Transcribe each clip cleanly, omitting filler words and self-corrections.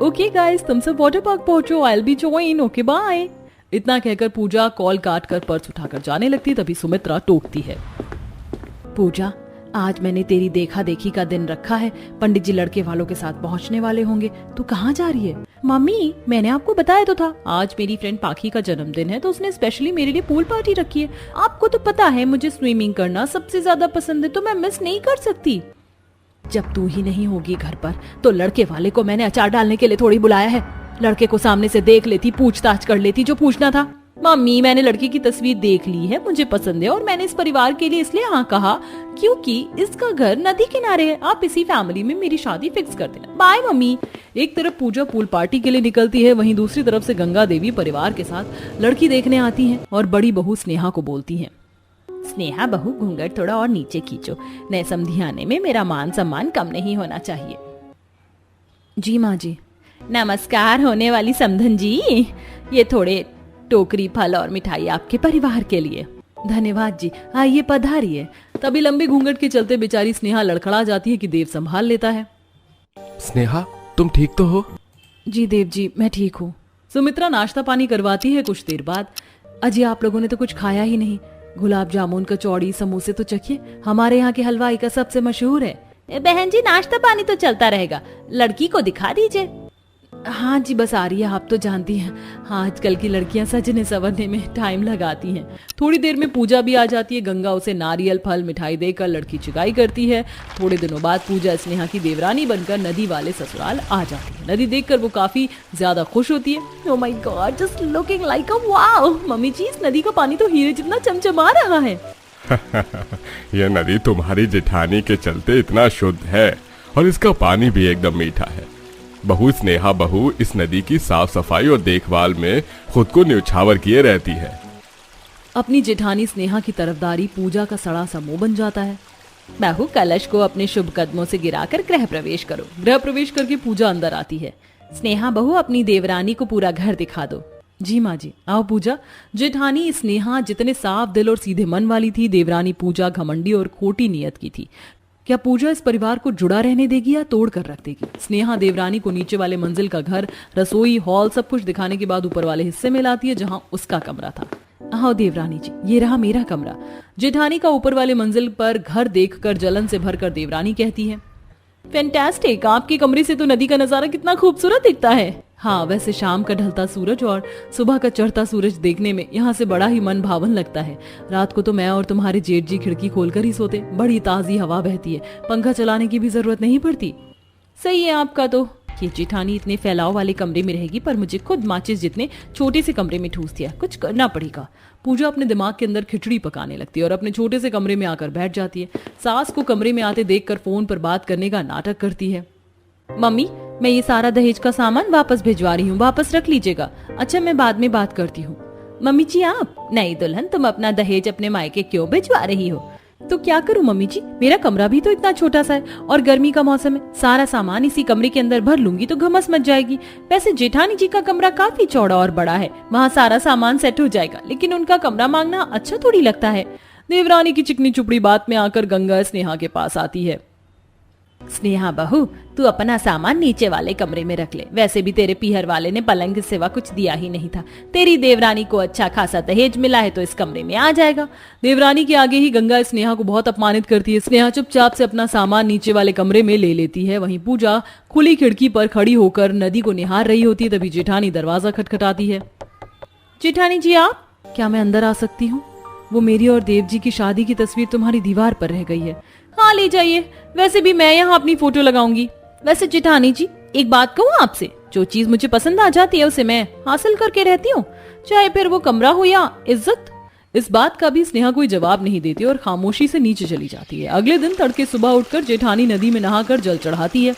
Okay guys, तुम सब water park पहुंचो, I will be join, okay bye. इतना कहकर पूजा कॉल काट कर पर्स उठाकर जाने लगती, तभी सुमित्रा टोकती है। पूजा, आज मैंने तेरी देखा देखी का दिन रखा है, पंडित जी लड़के वालों के साथ पहुंचने वाले होंगे, तू कहाँ जा रही है? मम्मी, मैंने आपको बताया तो था, आज मेरी फ्रेंड पाखी का जन्मदिन है तो उसने स्पेशली मेरे लिए पूल पार्टी रखी है। आपको तो पता है मुझे स्विमिंग करना सबसे ज्यादा पसंद है, तो मैं मिस नहीं कर सकती। जब तू ही नहीं होगी घर पर तो लड़के वाले को मैंने अचार डालने के लिए थोड़ी बुलाया है। लड़के को सामने से देख लेती, पूछताछ कर लेती जो पूछना था। मम्मी, मैंने लड़के की तस्वीर देख ली है, मुझे पसंद है और मैंने इस परिवार के लिए इसलिए हाँ कहा क्योंकि इसका घर नदी किनारे है। आप इसी फैमिली में मेरी शादी फिक्स कर देना। Bye mummy. एक तरफ पूजा पूल पार्टी के लिए निकलती है, वहीं दूसरी तरफ से गंगा देवी परिवार के साथ लड़की देखने आती हैं और बड़ी बहू स्नेहा को बोलती हैं, स्नेहा बहू, घूंघट थोड़ा और नीचे खींचो, नए समधी आने में मेरा मान सम्मान कम नहीं होना चाहिए। जी माँ जी। नमस्कार होने वाली समधन जी, ये थोड़े टोकरी फल और मिठाई आपके परिवार के लिए। धन्यवाद जी, आइए पधारिए। तभी लंबे घूंघट के चलते बेचारी स्नेहा लड़खड़ा जाती है कि देव संभाल लेता है। स्नेहा, तुम ठीक तो हो? जी देव जी, मैं ठीक हूँ। सुमित्रा नाश्ता पानी करवाती है कुछ देर बाद। अजी, आप लोगों ने तो कुछ खाया ही नहीं। गुलाब जामुन, कचौड़ी, समोसे तो चखिए, हमारे यहाँ के हलवाई का सबसे मशहूर है। बहन जी, नाश्ता पानी तो चलता रहेगा, लड़की को दिखा दीजिए। हाँ जी, बस आ रही है, आप तो जानती हैं, हाँ आजकल की लड़कियां सजने संवरने में टाइम लगाती हैं। थोड़ी देर में पूजा भी आ जाती है। गंगा उसे नारियल फल मिठाई देकर लड़की चुगाई करती है। थोड़े दिनों बाद पूजा स्नेहा की देवरानी बनकर नदी वाले ससुराल आ जाती है। नदी देखकर वो काफी ज्यादा खुश होती है। Oh my God, just looking like a wow. Mummy ji, इस नदी का पानी तो हीरे जितना चमचमा रहा है। यह नदी तुम्हारी जेठानी के चलते इतना शुद्ध है और इसका पानी भी एकदम मीठा है। बहू स्नेहा बहू इस नदी की साफ सफाई और देखभाल में खुद को न्यौछावर किए रहती है। अपनी जेठानी स्नेहा की तरफदारी पूजा का सड़ा सा मुंह बन जाता है। बहू, कलश को अपने शुभ कदमों से गिराकर गृह प्रवेश करो। गृह प्रवेश करके पूजा अंदर आती है। स्नेहा बहू, अपनी देवरानी को पूरा घर दिखा दो। जी माँ जी। आओ पूजा। जेठानी स्नेहा जितने साफ दिल और सीधे मन वाली थी, देवरानी पूजा घमंडी और खोटी नियत की थी। क्या पूजा इस परिवार को जुड़ा रहने देगी या तोड़ कर रख देगी? स्नेहा देवरानी को नीचे वाले मंजिल का घर, रसोई, हॉल सब कुछ दिखाने के बाद ऊपर वाले हिस्से में लाती है जहां उसका कमरा था। आओ देवरानी जी, ये रहा मेरा कमरा। जेठानी का ऊपर वाले मंजिल पर घर देखकर जलन से भरकर देवरानी कहती है, फैंटास्टिक, आपके कमरे से तो नदी का नजारा कितना खूबसूरत दिखता है। हाँ, वैसे शाम का ढलता सूरज और सुबह का चढ़ता सूरज देखने में यहाँ से बड़ा ही मन भावन लगता है। रात को तो मैं और तुम्हारे जेठ जी खिड़की खोलकर ही सोते, बड़ी ताजी हवा बहती है, पंखा चलाने की भी जरूरत नहीं पड़ती। सही है आपका तो। ये जेठानी इतने फैलाव वाले कमरे में रहेगी, पर मुझे खुद माचिस जितने छोटे से कमरे में ठूस दिया, कुछ करना पड़ेगा। पूजा अपने दिमाग के अंदर खिचड़ी पकाने लगती है और अपने छोटे से कमरे में आकर बैठ जाती है। सास को कमरे में आते देखकर फोन पर बात करने का नाटक करती है। मम्मी, मैं ये सारा दहेज का सामान वापस भिजवा रही हूँ, वापस रख लीजिएगा। अच्छा, मैं बाद में बात करती हूँ। मम्मी जी, आप नई दुल्हन, तुम अपना दहेज अपने मायके क्यों भिजवा रही हो? तो क्या करूं मम्मी जी, मेरा कमरा भी तो इतना छोटा सा है और गर्मी का मौसम है, सारा सामान इसी कमरे के अंदर भर लूंगी तो घमस मच जाएगी। वैसे जेठानी जी का कमरा काफी चौड़ा और बड़ा है, वहाँ सारा सामान सेट हो जाएगा, लेकिन उनका कमरा मांगना अच्छा थोड़ी लगता है। देवरानी की चिकनी चुपड़ी बात में आकर गंगा स्नेहा के पास आती है। स्नेहा बहू, तू अपना सामान नीचे वाले कमरे में रख ले, वैसे भी तेरे पीहर वाले ने पलंग के सिवा कुछ दिया ही नहीं था। तेरी देवरानी को अच्छा खासा दहेज मिला है तो इस कमरे में आ जाएगा। देवरानी के आगे ही गंगा स्नेहा को बहुत अपमानित करती है। स्नेहा चुपचाप से अपना सामान नीचे वाले कमरे में ले लेती है। वहीं पूजा खुली खिड़की पर खड़ी होकर नदी को निहार रही होती है। तभी जेठानी दरवाजा खटखटाती है। जेठानी जी, आप? क्या मैं अंदर आ सकती हूँ? वो मेरी और देव जी की शादी की तस्वीर तुम्हारी दीवार पर रह गई है। हाँ, ले जाइए, वैसे भी मैं यहाँ अपनी फोटो लगाऊंगी। वैसे जेठानी जी, एक बात कहूँ आपसे, जो चीज मुझे पसंद आ जाती है उसे मैं हासिल करके रहती हूँ, चाहे फिर वो कमरा हो या इज्जत। इस बात का भी स्नेहा कोई जवाब नहीं देती और खामोशी से नीचे चली जाती है। अगले दिन तड़के सुबह उठकर जेठानी नदी में नहाकर जल चढ़ाती है।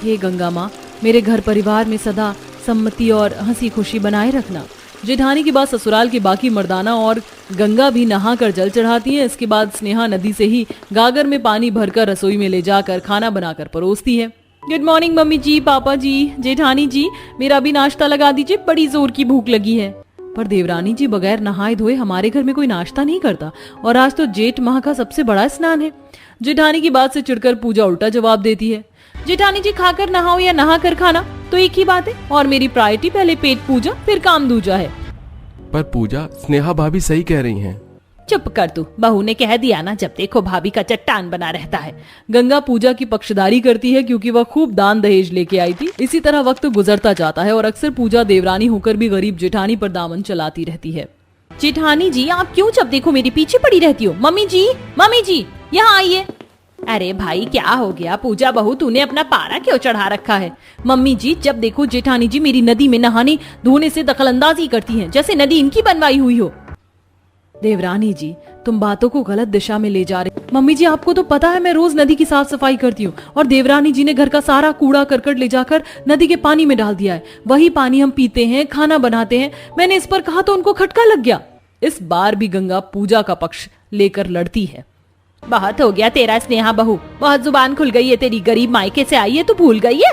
हे गंगा माँ, मेरे घर परिवार में सदा सम्मति और हंसी खुशी बनाए रखना। जेठानी के बाद ससुराल की बाकी मर्दाना और गंगा भी नहाकर जल चढ़ाती है। इसके बाद स्नेहा नदी से ही गागर में पानी भरकर रसोई में ले जाकर खाना बनाकर परोसती है। गुड मॉर्निंग मम्मी जी, पापा जी, जेठानी जी, मेरा भी नाश्ता लगा दीजिए, बड़ी जोर की भूख लगी है। पर देवरानी जी, बगैर नहाए धोए हमारे घर में कोई नाश्ता नहीं करता और आज तो जेठ माह का सबसे बड़ा स्नान है। जेठानी की बात से चिढ़कर पूजा उल्टा जवाब देती है। जेठानी जी, खाकर नहाओ या नहा कर खाना, तो एक ही बात है, और मेरी प्रायोरिटी पहले पेट पूजा फिर काम दूजा है। पर पूजा, स्नेहा भाभी सही कह रही हैं। चुप कर तू, बहू ने कह दिया ना, जब देखो भाभी का चट्टान बना रहता है। गंगा पूजा की पक्षधारी करती है क्योंकि वह खूब दान दहेज लेके आई थी। इसी तरह वक्त गुजरता जाता है और अक्सर पूजा देवरानी होकर भी गरीब जेठानी पर दामन चलाती रहती है। जेठानी जी, आप क्यों जब देखो मेरे पीछे पड़ी रहती हो? मम्मी जी यहाँ आइए। अरे भाई क्या हो गया पूजा बहू, तूने अपना पारा क्यों चढ़ा रखा है? मम्मी जी, जब देखो जेठानी जी मेरी नदी में नहाने धोने से दखलंदाजी करती हैं, जैसे नदी इनकी बनवाई हुई हो। देवरानी जी, तुम बातों को गलत दिशा में ले जा रहे। मम्मी जी, आपको तो पता है मैं रोज नदी की साफ सफाई करती हूँ, और देवरानी जी ने घर का सारा कूड़ा करकट ले जाकर नदी के पानी में डाल दिया है। वही पानी हम पीते हैं, खाना बनाते हैं। मैंने इस पर कहा तो उनको खटका लग गया। इस बार भी गंगा पूजा का पक्ष लेकर लड़ती है। बहुत हो गया तेरा स्नेहा बहू, बहुत जुबान खुल गई है तेरी। गरीब मायके से आई है तो भूल गई है।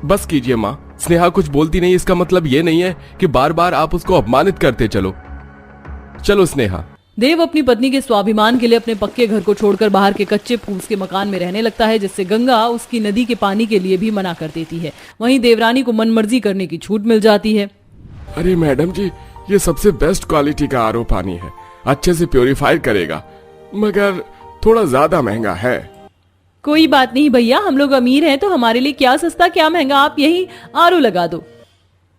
बस कीजिए माँ, स्नेहा कुछ बोलती नहीं, इसका मतलब ये नहीं है कि बार बार आप उसको अपमानित करते चलो स्नेहा। देव अपनी पत्नी के स्वाभिमान के लिए अपने पक्के घर को छोड़कर बाहर के कच्चे फूस के मकान में रहने लगता है, जिससे गंगा उसकी नदी के पानी के लिए भी मना कर देती है। वहीं देवरानी को मनमर्जी करने की छूट मिल जाती है। अरे मैडम जी, ये सबसे बेस्ट क्वालिटी का आरओ पानी है, अच्छे से प्योरीफाई करेगा, मगर थोड़ा ज्यादा महंगा है। कोई बात नहीं भैया, हम लोग अमीर हैं तो हमारे लिए क्या सस्ता क्या महंगा, आप यही आरओ लगा दो।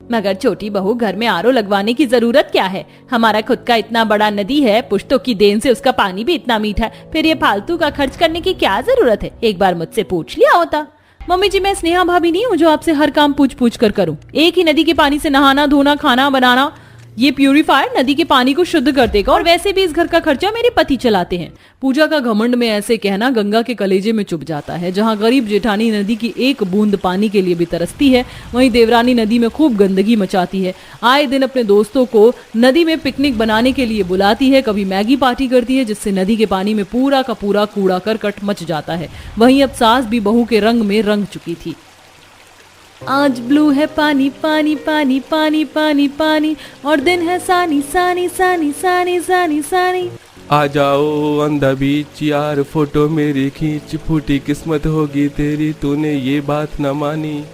मगर छोटी बहू, घर में आरओ लगवाने की जरूरत क्या है? हमारा खुद का इतना बड़ा नदी है, पुश्तों की देन से उसका पानी भी इतना मीठा है, फिर ये फालतू का खर्च करने की क्या जरूरत है? एक बार मुझसे पूछ लिया होता। मम्मी जी, मैं स्नेहा भाभी नहीं हूँ जो आपसे हर काम पूछ कर करूँ। एक ही नदी के पानी से नहाना धोना खाना बनाना, ये प्यूरीफायर नदी के पानी को शुद्ध कर देगा, और वैसे भी इस घर का खर्चा मेरे पति चलाते हैं। पूजा का घमंड में ऐसे कहना गंगा के कलेजे में चुभ जाता है। जहां गरीब जेठानी नदी की एक बूंद पानी के लिए भी तरसती है, वहीं देवरानी नदी में खूब गंदगी मचाती है। आए दिन अपने दोस्तों को नदी में पिकनिक बनाने के लिए बुलाती है, कभी मैगी पार्टी करती है, जिससे नदी के पानी में पूरा का पूरा कूड़ा करकट मच जाता है। वहीं अब सास भी बहू के रंग में रंग चुकी थी। आज ब्लू है पानी पानी पानी पानी पानी पानी, और दिन है सानी सानी सानी सानी सानी सानी। आ जाओ ऑन द बीच यार, फोटो मेरी खींच, फूटी किस्मत होगी तेरी, तूने ये बात न मानी।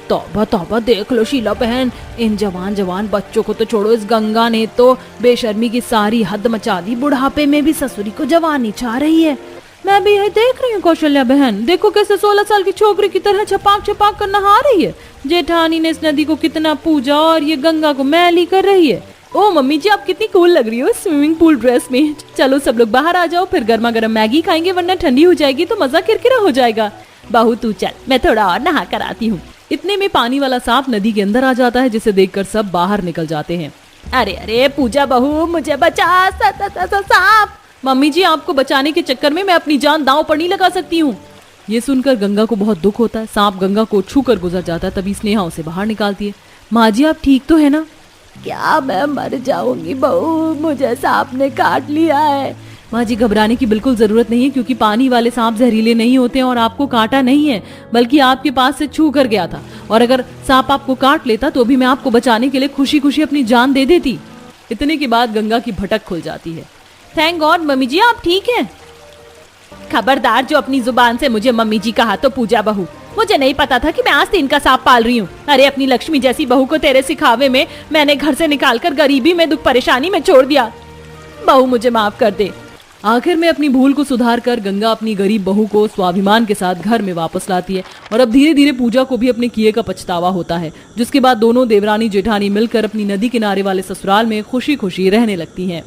तौबा तौबा, देख लो शीला बहन, इन जवान बच्चों को तो छोड़ो, इस गंगा ने तो बेशर्मी की सारी हद मचा दी। बुढ़ापे में भी ससुरी को जवानी चाह रही है। मैं भी यही देख रही हूँ कौशल्या बहन, देखो कैसे 16 साल की छोकरी की तरह छपाक छपाक कर नहा रही है। जेठानी ने इस नदी को कितना पूजा और ये गंगा को मैली कर रही है। ओ मम्मी जी, आप कितनी कूल लग रही हो स्विमिंग पूल ड्रेस में। चलो सब लोग बाहर आ जाओ, फिर गर्मा गर्म मैगी खाएंगे, वरना ठंडी हो जाएगी तो मजा किरकिरा हो जाएगा। बहू तू चल, मैं थोड़ा और नहा कर आती हूँ। इतने में पानी वाला सांप नदी के अंदर आ जाता है, जिसे देखकर सब बाहर निकल जाते हैं। अरे अरे पूजा बहू, मुझे बचा, सांप। मम्मी जी, आपको बचाने के चक्कर में मैं अपनी जान दांव पर नहीं लगा सकती हूँ। ये सुनकर गंगा को बहुत दुख होता है। सांप गंगा को छू कर गुजर जाता है, तभी स्नेहा उसे बाहर निकालती है। माँ जी, आप ठीक तो है ना? क्या मैं मर जाऊंगी बहू, मुझे सांप ने काट लिया है। माँ जी, घबराने की बिल्कुल जरूरत नहीं है, क्योंकि पानी वाले सांप जहरीले नहीं होते और आपको काटा नहीं है, बल्कि आपके पास से छू कर गया था। और अगर सांप आपको काट लेता तो भी मैं आपको बचाने के लिए खुशी खुशी अपनी जान दे देती। इतने के बाद गंगा की भटक खुल जाती है। थैंक गॉड मम्मी जी, आप ठीक हैं। खबरदार, जो अपनी जुबान से मुझे मम्मी जी कहा तो पूजा बहू, मुझे नहीं पता था कि मैं आस्तीन का सांप पाल रही हूँ। अरे अपनी लक्ष्मी जैसी बहू को तेरे सिखावे में मैंने घर से निकालकर गरीबी में दुख परेशानी में छोड़ दिया। बहू मुझे माफ कर दे। आखिर में अपनी भूल को सुधार कर गंगा अपनी गरीब बहू को स्वाभिमान के साथ घर में वापस लाती है, और अब धीरे धीरे पूजा को भी अपने किए का पछतावा होता है। जिसके बाद दोनों देवरानी जेठानी मिलकर अपनी नदी किनारे वाले ससुराल में खुशी खुशी रहने लगती हैं।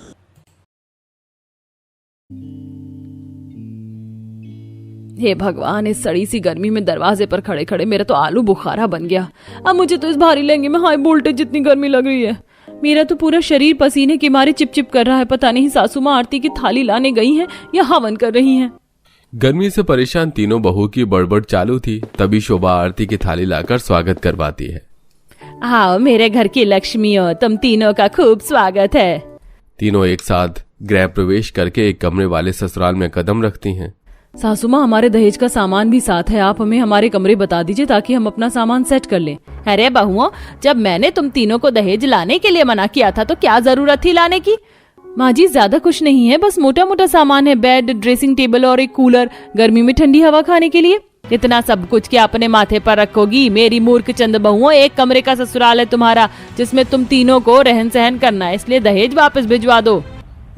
हे भगवान, इस सड़ी सी गर्मी में दरवाजे पर खड़े खड़े मेरा तो आलू बुखारा बन गया। अब मुझे तो इस भारी लहंगे में हाई वोल्टेज जितनी गर्मी लग रही है। मेरा तो पूरा शरीर पसीने के मारे चिपचिप कर रहा है। पता नहीं सासू माँ आरती की थाली लाने गई हैं या हवन कर रही हैं। गर्मी से परेशान तीनों बहू की बड़बड़ चालू थी, तभी शोभा आरती की थाली लाकर स्वागत करवाती है। आओ मेरे घर की लक्ष्मी हो, तुम तीनों का खूब स्वागत है। तीनों एक साथ गृह प्रवेश करके एक कमरे वाले ससुराल में कदम रखती हैं। सासू माँ, हमारे दहेज का सामान भी साथ है, आप हमें हमारे कमरे बता दीजिए ताकि हम अपना सामान सेट कर लें। अरे बहुओं, जब मैंने तुम तीनों को दहेज लाने के लिए मना किया था तो क्या जरूरत थी लाने की? माँ जी, ज्यादा कुछ नहीं है, बस मोटा मोटा सामान है, बेड, ड्रेसिंग टेबल और एक कूलर, गर्मी में ठंडी हवा खाने के लिए। इतना सब कुछ क्या अपने माथे पर रखोगी? मेरी मूर्ख चंद बहुओं, एक कमरे का ससुराल है तुम्हारा जिसमें तुम तीनों को रहन सहन करना है, इसलिए दहेज वापस भिजवा दो।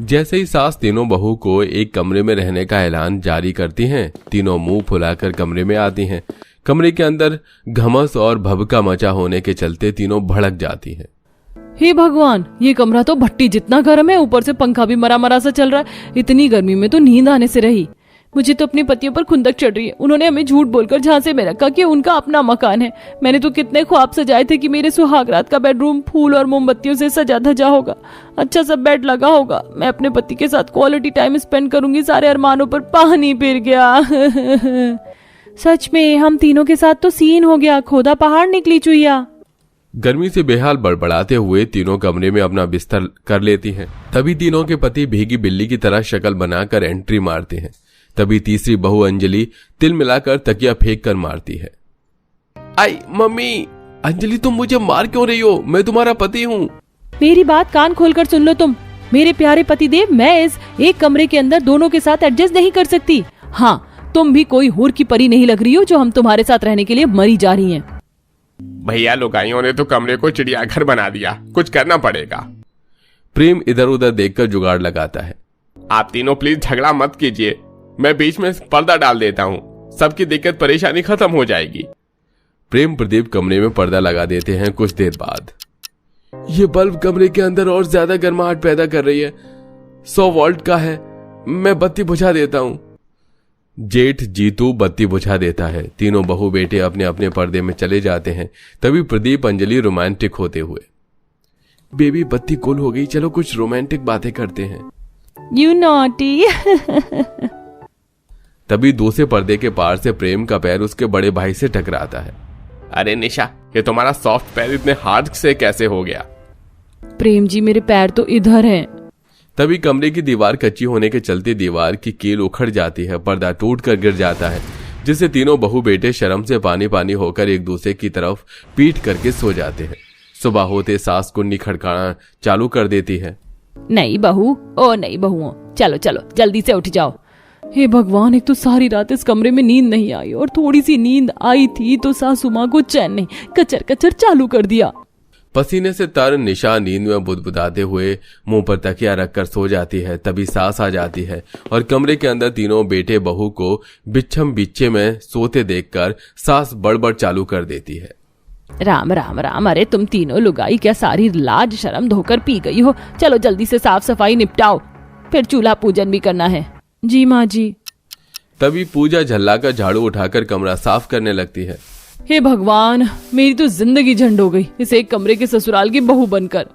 जैसे ही सास तीनों बहू को एक कमरे में रहने का ऐलान जारी करती हैं, तीनों मुंह फुलाकर कमरे में आती हैं। कमरे के अंदर घमस और भभका मचा होने के चलते तीनों भड़क जाती हैं। हे भगवान, ये कमरा तो भट्टी जितना गर्म है, ऊपर से पंखा भी मरा मरा सा चल रहा है। इतनी गर्मी में तो नींद आने से रही। मुझे तो अपने पतियों पर खुंदक चढ़ रही है। उन्होंने हमें झूठ बोलकर झांसे में रखा कि उनका अपना मकान है। मैंने तो कितने ख्वाब सजाए थे कि मेरे सुहागरात का बेडरूम फूल और मोमबत्तियों से सजा धजा होगा, अच्छा सा बेड लगा होगा, मैं अपने पति के साथ क्वालिटी टाइम स्पेंड करूंगी। सारे अरमानों पर पानी फिर गया। सच में हम तीनों के साथ तो सीन हो गया, खोदा पहाड़ निकली चुईया। गर्मी से बेहाल बड़बड़ाते हुए तीनों कमरे में अपना बिस्तर कर लेती हैं। तभी तीनों के पति भीगी बिल्ली की तरह शक्ल बनाकर एंट्री मारते हैं। तभी तीसरी बहू अंजलि तिल मिलाकर तकिया फेंक कर मारती है। आई मम्मी, अंजलि तुम मुझे मार क्यों रही हो? मैं तुम्हारा पति हूँ। मेरी बात कान खोलकर सुन लो तुम। मेरे प्यारे पति देव, मैं इस एक कमरे के अंदर दोनों के साथ एडजस्ट नहीं कर सकती। हाँ, तुम भी कोई हूर की परी नहीं लग रही हो जो हम तुम्हारे साथ रहने के लिए मरी जा रही हैं। भैया, लुगाइयों ने तो कमरे को चिड़ियाघर बना दिया, कुछ करना पड़ेगा। प्रेम इधर उधर देखकर जुगाड़ लगाता है। आप तीनों प्लीज झगड़ा मत कीजिए, मैं बीच में पर्दा डाल देता हूँ, सबकी दिक्कत परेशानी खत्म हो जाएगी। प्रेम प्रदीप कमरे में पर्दा लगा देते हैं। कुछ देर बाद ये बल्ब कमरे के अंदर और ज्यादा गर्माहट पैदा कर रही है। 100 वोल्ट का है, मैं बत्ती बुझा देता हूँ। जेठ जीतू बत्ती बुझा देता है। तीनों बहू बेटे अपने अपने पर्दे में चले जाते हैं। तभी प्रदीप अंजलि रोमांटिक होते हुए, बेबी बत्ती गुल हो गई, चलो कुछ रोमांटिक बातें करते हैं। You naughty. तभी दूसरे पर्दे के पार से प्रेम का पैर उसके बड़े भाई से टकराता है। अरे निशा, ये तुम्हारा सॉफ्ट पैर इतने हार्ड से कैसे हो गया? प्रेम जी, मेरे पैर तो इधर हैं। तभी कमरे की दीवार कच्ची होने के चलते दीवार की कील उखड़ जाती है, पर्दा टूटकर गिर जाता है, जिससे तीनों बहू बेटे शर्म से पानी पानी होकर एक दूसरे की तरफ पीठ करके सो जाते हैं। सुबह होते सास कुंडी खड़काना चालू कर देती है। नहीं बहू, ओ नहीं बहुओं, चलो चलो जल्दी से उठ जाओ। हे भगवान, एक तो सारी रात इस कमरे में नींद नहीं आई और थोड़ी सी नींद आई थी तो सासू माँ को चैन नहीं, कचर कचर चालू कर दिया। पसीने से तर निशा नींद में बुदबुदाते हुए मुंह पर तकिया रखकर सो जाती है। तभी सास आ जाती है और कमरे के अंदर तीनों बेटे बहू को बिच्छम बिच्छे में सोते देखकर सास बड़बड़ चालू कर देती है। राम राम राम, अरे तुम तीनों लुगाई क्या सारी लाज शर्म धोकर पी गई हो? चलो जल्दी से साफ सफाई निपटाओ, फिर चूल्हा पूजन भी करना है। जी माँ जी। तभी पूजा झल्लाकर झाड़ू उठाकर कमरा साफ करने लगती है। हे भगवान, मेरी तो जिंदगी झंड हो गई इस एक कमरे के ससुराल की बहू बनकर।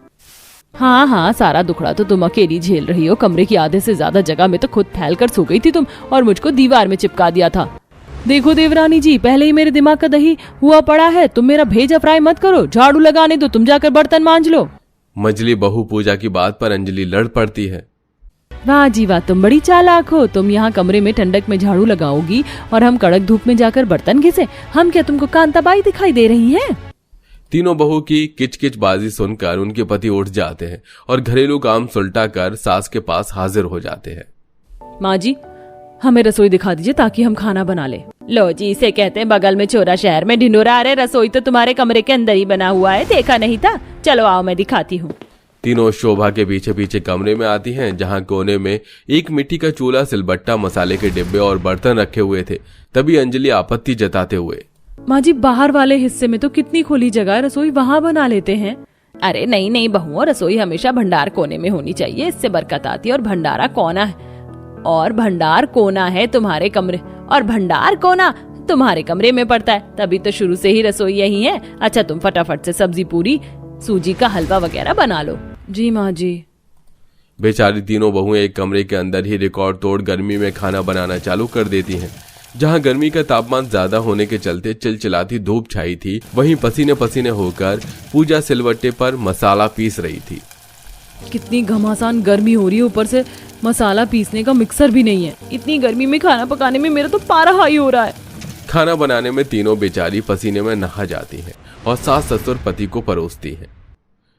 हाँ हाँ, सारा दुखड़ा तो तुम अकेली झेल रही हो। कमरे की आधे से ज्यादा जगह में तो खुद फैल कर सो गई थी तुम और मुझको दीवार में चिपका दिया था। देखो देवरानी जी, पहले ही मेरे दिमाग का दही हुआ पड़ा है, तुम मेरा भेजा फ्राई मत करो, झाड़ू लगाने दो, तुम जाकर बर्तन मांज लो। मजली बहू पूजा की बात पर अंजलि लड़ पड़ती है। वाह जी वाह, तुम बड़ी चालाक हो। तुम यहाँ कमरे में ठंडक में झाड़ू लगाओगी और हम कड़क धूप में जाकर बर्तन घिसे। हम क्या तुमको कांताबाई दिखाई दे रही हैं? तीनों बहू की किचकिच बाजी सुनकर उनके पति उठ जाते हैं और घरेलू काम सुलटा कर सास के पास हाजिर हो जाते हैं। माँ जी, हमें रसोई दिखा दीजिए ताकि हम खाना बना ले। लो जी, इसे कहते हैं बगल में छोरा शहर में ढिंढोरा। अरे रसोई तो तुम्हारे कमरे के अंदर ही बना हुआ है, देखा नहीं था? चलो आओ मैं दिखाती हूँ। तीनों शोभा के पीछे पीछे कमरे में आती हैं, जहां कोने में एक मिट्टी का चूल्हा, सिलबट्टा, मसाले के डिब्बे और बर्तन रखे हुए थे। तभी अंजलि आपत्ति जताते हुए, माँ जी, बाहर वाले हिस्से में तो कितनी खुली जगह है, रसोई वहाँ बना लेते हैं। अरे नहीं नहीं बहुओं, रसोई हमेशा भंडार कोने में होनी चाहिए, इससे बरकत आती है। और भंडारा कोना है, और भंडार कोना है तुम्हारे कमरे, और भंडार कोना तुम्हारे कमरे में पड़ता है, तभी तो शुरू से ही रसोई यही है। अच्छा तुम फटाफट से सब्जी पूरी, सूजी का हलवा वगैरह बना लो। जी माँ जी। बेचारी तीनों बहुएं एक कमरे के अंदर ही रिकॉर्ड तोड़ गर्मी में खाना बनाना चालू कर देती हैं। जहां गर्मी का तापमान ज्यादा होने के चलते चिलचिलाती धूप छाई थी, वहीं पसीने पसीने होकर पूजा सिलवट्टे पर मसाला पीस रही थी। कितनी घमासान गर्मी हो रही है, ऊपर से मसाला पीसने का मिक्सर भी नहीं है। इतनी गर्मी में खाना पकाने में मेरा तो पारा हाई हो रहा है। खाना बनाने में तीनों बेचारी पसीने में नहा जाती हैं और सास ससुर पति को परोसती हैं।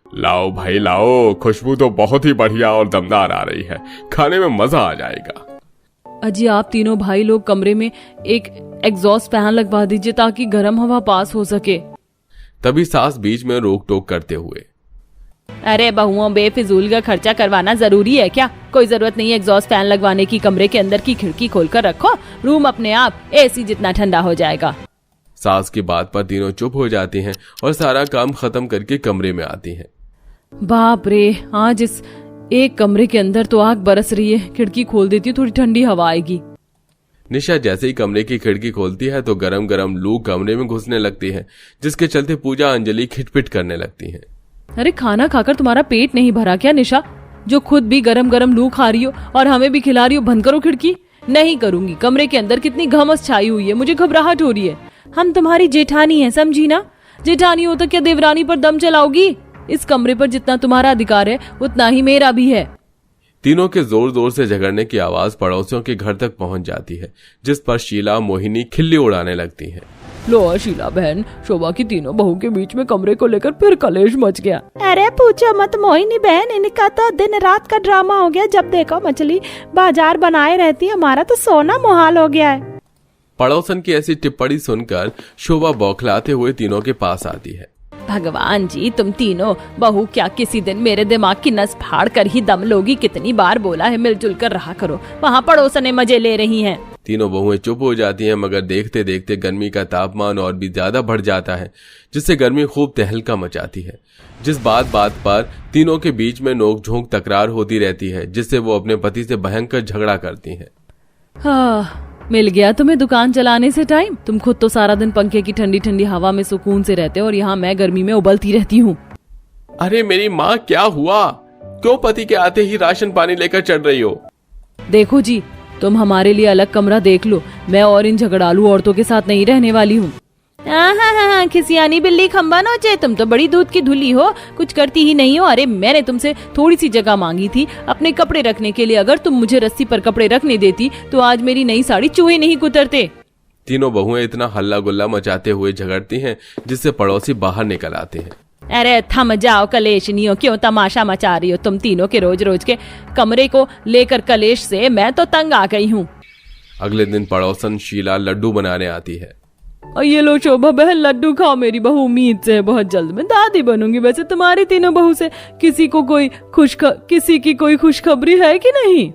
लाओ भाई लाओ, खुशबू तो बहुत ही बढ़िया और दमदार आ रही है, खाने में मजा आ जाएगा। अजी आप तीनों भाई लोग कमरे में एक एग्जॉस्ट फैन लगवा दीजिए ताकि गर्म हवा पास हो सके। तभी सास बीच में रोक टोक करते हुए, अरे बहुओं, बेफिजूल का खर्चा करवाना जरूरी है क्या? कोई जरूरत नहीं है एग्जॉस्ट फैन लगवाने की। कमरे के अंदर की खिड़की खोलकर रखो, रूम अपने आप एसी जितना ठंडा हो जाएगा। सास की बात पर तीनों चुप हो जाती हैं और सारा काम खत्म करके कमरे में आती हैं। बाप रे, आज इस एक कमरे के अंदर तो आग बरस रही है। खिड़की खोल देती हूँ, थोड़ी ठंडी हवा आएगी। निशा जैसे ही कमरे की खिड़की खोलती है तो गरम गरम लू कमरे में घुसने लगती है, जिसके चलते पूजा अंजलि खिटपिट करने लगती हैं। अरे खाना खाकर तुम्हारा पेट नहीं भरा क्या निशा, जो खुद भी गरम गरम लू खा रही हो और हमें भी खिला रही हो? बंद करो खिड़की। नहीं करूंगी। कमरे के अंदर कितनी घमस छाई हुई है, मुझे घबराहट हो रही है। हम तुम्हारी जेठानी हैं, समझी ना? जेठानी हो तो क्या देवरानी पर दम चलाओगी? इस कमरे पर जितना तुम्हारा अधिकार है उतना ही मेरा भी है। तीनों के जोर जोर से झगड़ने की आवाज पड़ोसियों के घर तक पहुंच जाती है, जिस पर शीला मोहिनी खिल्ली उड़ाने लगती हैं। लो शीला बहन, शोभा की तीनों बहू के बीच में कमरे को लेकर फिर कलेश मच गया। अरे पूछो मत मोहिनी बहन, इनका तो दिन रात का ड्रामा हो गया। जब देखो मछली बाजार बनाए रहती, हमारा तो सोना मुहाल हो गया है। पड़ोसन की ऐसी टिप्पणी सुनकर शोभा बौखलाते हुए तीनों के पास आती है। भगवान जी, तुम तीनों बहू क्या किसी दिन मेरे दिमाग की नस फाड़ कर ही दम लोगी? कितनी बार बोला है मिलजुल कर रहा करो। वहाँ पड़ोसने मजे ले रही हैं। तीनों बहुएं चुप हो जाती हैं, मगर देखते देखते गर्मी का तापमान और भी ज्यादा बढ़ जाता है, जिससे गर्मी खूब तहलका मचाती है। जिस बात बात पर तीनों के बीच में नोकझोंक तकरार होती रहती है, जिससे वो अपने पति से भयंकर झगड़ा करती हैं। हाँ, मिल गया तुम्हें दुकान चलाने से टाइम। तुम खुद तो सारा दिन पंखे की ठंडी ठंडी हवा में सुकून से रहते हो और यहाँ मैं गर्मी में उबलती रहती हूँ। अरे मेरी माँ, क्या हुआ? क्यों पति के आते ही राशन पानी लेकर चढ़ रही हो? देखो जी, तुम हमारे लिए अलग कमरा देख लो। मैं और इन झगड़ालू औरतों के साथ नहीं रहने वाली हूँ। हाँ, खिसियानी बिल्ली खंबा नोचे, तुम तो बड़ी दूध की धुली हो, कुछ करती ही नहीं हो। अरे मैंने तुमसे थोड़ी सी जगह मांगी थी अपने कपड़े रखने के लिए। अगर तुम मुझे रस्सी पर कपड़े रखने देती तो आज मेरी नई साड़ी चूहे नहीं कुतरते। तीनों बहुएं इतना हल्ला गुल्ला मचाते हुए झगड़ती हैं, जिससे पड़ोसी बाहर निकल आते हैं। अरे थम जाओ कलेशनियों, क्यों तमाशा मचा रही हो? तुम तीनों के रोज रोज के कमरे को लेकर कलेश से मैं तो तंग आ गई हूँ। अगले दिन पड़ोसन शीला लड्डू बनाने आती है। और ये लो शोभा बहन, लड्डू खाओ। मेरी बहू उम्मीद से बहुत जल्द मैं दादी बनूंगी। वैसे तुम्हारी तीनों बहू से किसी की कोई खुशखबरी है कि नहीं?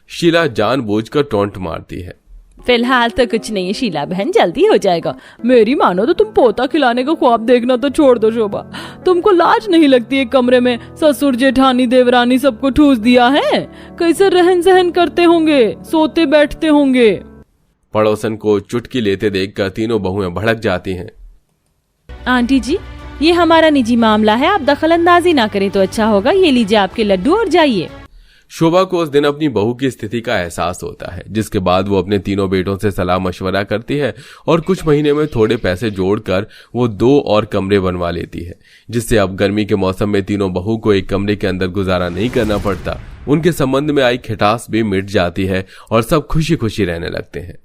शीला जानबूझकर टोंट मारती है। फिलहाल तो कुछ नहीं है शीला बहन, जल्दी हो जाएगा। मेरी मानो तो तुम पोता खिलाने का ख्वाब देखना तो छोड़ दो शोभा। तुमको लाज नहीं लगती? एक कमरे में ससुर जेठानी देवरानी सबको ठूस दिया है। कैसे रहन सहन करते होंगे, सोते बैठते होंगे? पड़ोसन को चुटकी लेते देखकर तीनों बहुएं भड़क जाती हैं। आंटी जी, ये हमारा निजी मामला है, आप दखलंदाजी ना करें तो अच्छा होगा। ये लीजिए आपके लड्डू और जाइए। शोभा को उस दिन अपनी बहू की स्थिति का एहसास होता है, जिसके बाद वो अपने तीनों बेटों से सलाह मशवरा करती है और कुछ महीने में थोड़े पैसे जोड़कर वो 2 और कमरे बनवा लेती है, जिससे अब गर्मी के मौसम में तीनों बहू को एक कमरे के अंदर गुजारा नहीं करना पड़ता। उनके संबंध में आई खिटास भी मिट जाती है और सब खुशी खुशी रहने लगते हैं।